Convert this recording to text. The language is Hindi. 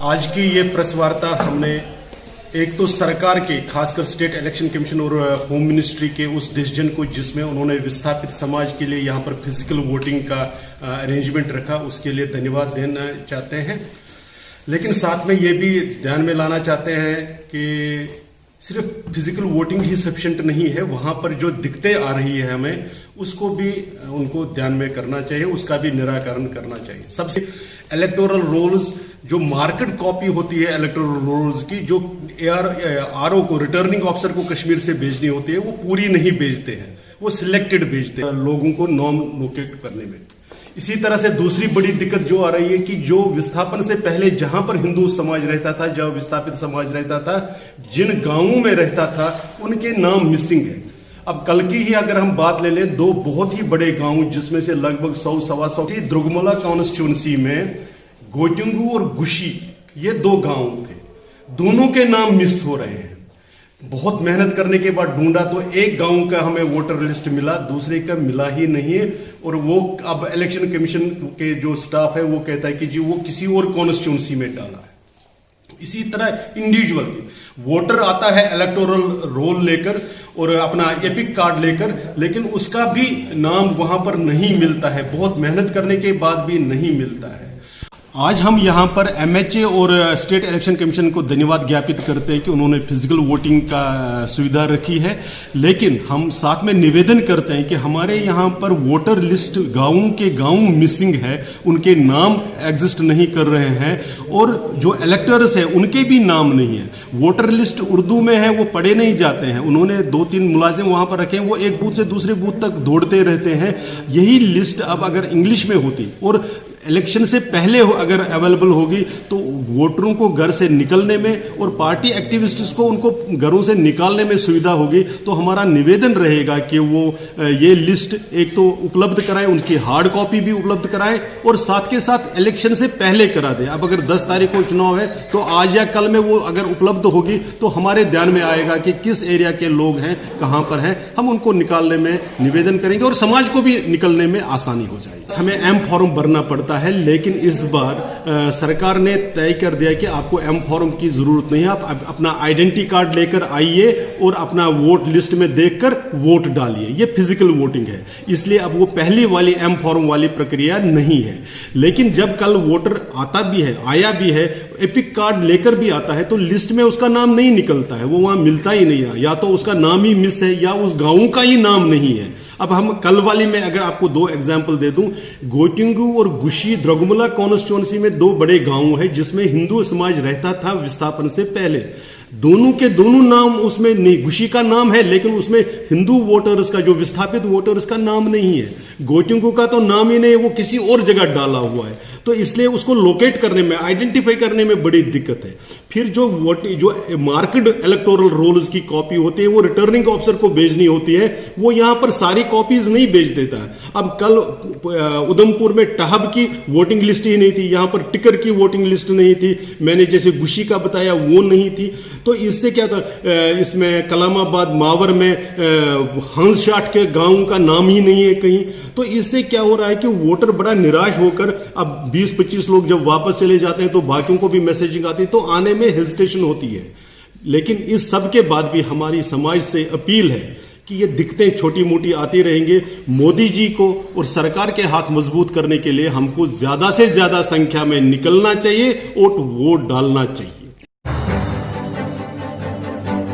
आज की ये प्रेस वार्ता हमने एक तो सरकार के खासकर स्टेट इलेक्शन कमीशन और होम मिनिस्ट्री के उस डिसीजन को जिसमें उन्होंने विस्थापित समाज के लिए यहाँ पर फिजिकल वोटिंग का अरेंजमेंट रखा, उसके लिए धन्यवाद देना चाहते हैं। लेकिन साथ में ये भी ध्यान में लाना चाहते हैं कि सिर्फ फिजिकल वोटिंग ही सफिशिएंट नहीं है, वहां पर जो दिक्कतें आ रही है हमें उसको भी उनको ध्यान में करना चाहिए, उसका भी निराकरण करना चाहिए। सबसे इलेक्टोरल रोल्स जो मार्केट कॉपी होती है इलेक्टोरल रोल्स की, जो आरओ को रिटर्निंग ऑफिसर को कश्मीर से भेजनी होती है, वो पूरी नहीं भेजते हैं, वो सिलेक्टेड भेजते हैं लोगों को नॉम लोकेट करने में। इसी तरह से दूसरी बड़ी दिक्कत जो आ रही है कि जो विस्थापन से पहले जहां पर हिंदू समाज रहता था, जहां विस्थापित समाज रहता था, जिन गांवों में रहता था, उनके नाम मिसिंग है। अब कल की ही अगर हम बात ले लें, दो बहुत ही बड़े गांव जिसमें से लगभग 100-125 द्रुगमला कॉन्स्टिट्यूंसी में गोटिंगू और गुशी, ये दो गांव थे, दोनों के नाम मिस हो रहे हैं। बहुत मेहनत करने के बाद ढूंढा तो एक गांव का हमें वोटर लिस्ट मिला, दूसरे का मिला ही नहीं है। और वो अब इलेक्शन कमीशन के जो स्टाफ है वो कहता है कि जी वो किसी और कॉन्स्टिट्यूंसी में डाला है। इसी तरह इंडिविजुअल वोटर आता है इलेक्टोरल रोल लेकर और अपना एपिक कार्ड लेकर, लेकिन उसका भी नाम वहां पर नहीं मिलता है, बहुत मेहनत करने के बाद भी नहीं मिलता है। आज हम यहाँ पर एमएचए और स्टेट इलेक्शन कमीशन को धन्यवाद ज्ञापित करते हैं कि उन्होंने फिजिकल वोटिंग का सुविधा रखी है, लेकिन हम साथ में निवेदन करते हैं कि हमारे यहाँ पर वोटर लिस्ट गाँवों के गाँव मिसिंग है, उनके नाम एग्जिस्ट नहीं कर रहे हैं और जो इलेक्टर्स है उनके भी नाम नहीं है। वोटर लिस्ट उर्दू में है, वो पढ़े नहीं जाते हैं, उन्होंने 2-3 मुलाजिम वहाँ पर रखे हैं, वो एक बूथ से दूसरे बूथ तक दौड़ते रहते हैं। यही लिस्ट अब अगर इंग्लिश में होती और इलेक्शन से पहले अगर अवेलेबल होगी तो वोटरों को घर से निकलने में और पार्टी एक्टिविस्ट्स को उनको घरों से निकालने में सुविधा होगी। तो हमारा निवेदन रहेगा कि वो ये लिस्ट एक तो उपलब्ध कराएं, उनकी हार्ड कॉपी भी उपलब्ध कराएं और साथ के साथ इलेक्शन से पहले करा दें। अब अगर 10 तारीख को चुनाव है तो आज या कल में वो अगर उपलब्ध होगी तो हमारे ध्यान में आएगा कि किस एरिया के लोग हैं, कहां पर हैं, हम उनको निकालने में निवेदन करेंगे और समाज को भी निकलने में आसानी हो जाएगी। हमें एम फॉर्म भरना पड़ता है, लेकिन इस बार सरकार ने तय कर दिया कि आपको एम फॉर्म की जरूरत नहीं है, आप अपना आइडेंटिटी कार्ड लेकर आइए और अपना वोट लिस्ट में देखकर वोट डालिए। ये फिजिकल वोटिंग है, इसलिए अब वो पहली वाली एम फॉर्म वाली प्रक्रिया नहीं है। लेकिन जब कल वोटर आता भी है, आया भी है, एपिक कार्ड लेकर भी आता है, तो लिस्ट में उसका नाम नहीं निकलता है, वो वहां मिलता ही नहीं है, या तो उसका नाम ही मिस है या उस गांव का ही नाम नहीं है। अब हम कल वाली में अगर आपको 2 एग्जाम्पल दे दूं, गोटिंगू और गुशी द्रुगमला कॉन्स्टिट्यूंसी में 2 बड़े गांव है जिसमें हिंदू समाज रहता था विस्थापन से पहले। दोनों के दोनों नाम उसमें नहीं, गुशी का नाम है लेकिन उसमें हिंदू वोटर्स का, जो विस्थापित वोटर्स का नाम नहीं है। गोटिंगू का तो नाम ही नहीं, वो किसी और जगह डाला हुआ है, तो इसलिए उसको लोकेट करने में, आइडेंटिफाई करने में बड़ी दिक्कत है। फिर जो मार्केड इलेक्टोरल रोल्स की कॉपी होती है वो रिटर्निंग ऑफिसर को भेजनी होती है, वो यहां पर सारी कॉपीज नहीं भेज देता है। अब कल उधमपुर में टहब की वोटिंग लिस्ट ही नहीं थी, यहां पर टिकर की वोटिंग लिस्ट नहीं थी, मैंने जैसे गुशी का बताया वो नहीं थी। तो इससे क्या था, इसमें कलामाबाद मावर में हंस शाट के गांव का नाम ही नहीं है कहीं। तो इससे क्या हो रहा है कि वोटर बड़ा निराश होकर अब 20-25 लोग जब वापस चले जाते हैं तो बाकियों को भी मैसेजिंग आती है, तो आने में हेजिटेशन होती है। लेकिन इस सब के बाद भी हमारी समाज से अपील है कि ये दिक्कतें छोटी मोटी आती रहेंगे। मोदी जी को और सरकार के हाथ मजबूत करने के लिए हमको ज्यादा से ज्यादा संख्या में निकलना चाहिए और वोट डालना चाहिए।